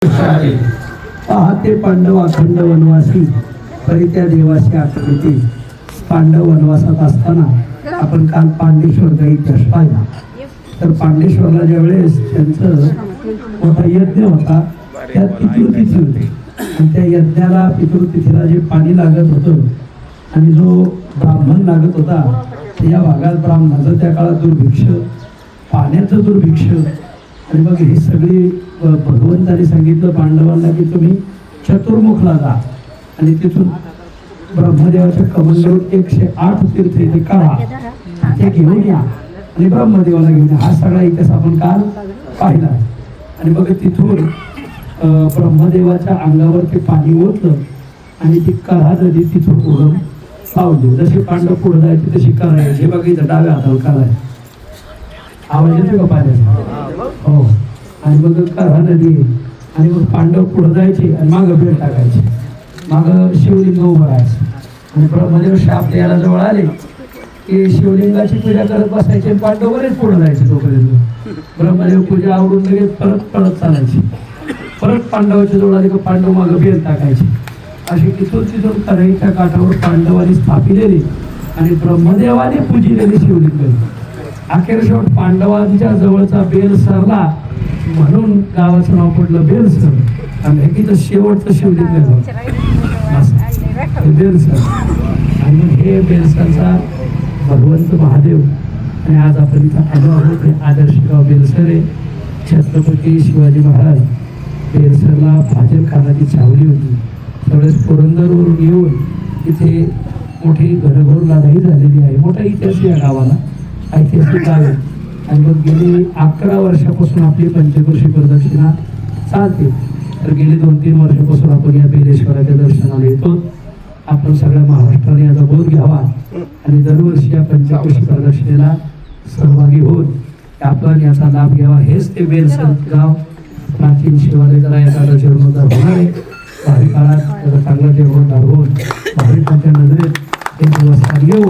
पाहते पांडव अखंड वनवासी तरी त्या देवाची आकृती. पांडव वनवासात असताना आपण काल पांडेश्वरचा इतिहास पाहिला. तर पांडेश्वरला ज्या वेळेस त्यांचं मोठा यज्ञ होता त्यात पितृतिथी होती आणि त्या यज्ञाला पितृतिथीला जे पाणी लागत होतं आणि जो ब्राह्मण लागत होता या भागात ब्राह्मणाचं त्या काळात दुर्भिक्ष, पाण्याचं दुर्भिक्ष. आणि मग ही सगळी भगवंताने सांगितलं पांडवांना की तुम्ही चतुर्मुखला जा आणि तिथून ब्रह्मदेवाच्या कमंडलून 108 तीर्थ इथे काढा, ते घेऊन या आणि ब्रह्मदेवाला घेऊन या. हा सगळा इतिहास आपण काल पाहिला. आणि मग तिथून ब्रह्मदेवाच्या अंगावर ते पाणी ओतलं आणि ती कळा नदी तिथून उगम पावली. जशी पांडव पुढे जायची तशी करायची. हे बघितलं डाव्या हातावर करायचं. आवाज येतो का पाण्याचा? हो. आणि मग कळा नदी आणि मग पांडव पुढे जायचे आणि मागं बेल टाकायचे, मागं शिवलिंग उभं राहायचं. आणि ब्रह्मदेव शाप याला जवळ आले की शिवलिंगाची पूजा करत बसायचे आणि पांडव बरेच पुढे जायचे. तोपर्यंत ब्रह्मदेव पूजा आवडून लगेच परत चालायची. परत पांडवाच्या जवळ आले की पांडव मागं बेल टाकायचे. अशी तिथून तराईच्या काठावर पांडवांनी स्थापिलेली आणि ब्रह्मदेवाने पूजिलेली शिवलिंग. अखेर शेवट पांडवांच्या जवळचा बेल सरला म्हणून गावाचं नाव पडलं बेलसर. आणि हेकीचं शेवटचं शिवलिंग बेलसर. आणि हे बेलसरचा भगवंत महादेव. आणि आज आपण इथं आलो आहोत. हे आदर्श गाव बेलसर आहे. छत्रपती शिवाजी महाराज बेलसरला भाजप खानाची छावणी होती. त्यावेळेस पुरंदरवरून येऊन इथे मोठी घनघोर लढाई झालेली आहे. मोठा इतिहास या गावाला, ऐतिहासिक गाव आहे. आणि मग गेली 11 वर्षापासून आपली पंचक्रोशी प्रदक्षिणा चालते. तर गेली 2-3 वर्षापासून आपण या बेलेश्वराच्या दर्शनाला येतो. आपण सगळ्या महाराष्ट्राने याचा बोध घ्यावा आणि दरवर्षी या पंचक्रोशी प्रदक्षिणेला सहभागी होऊन आपण याचा लाभ घ्यावा. हेच ते बेलसर गाव प्राचीन शिवालयाला याचा जीर्णोद्धार होणार आहे. भावी काळात त्याचा चांगला जीर्णोद्धार होऊन भाविकांच्या नजरेत हे दिवस येऊ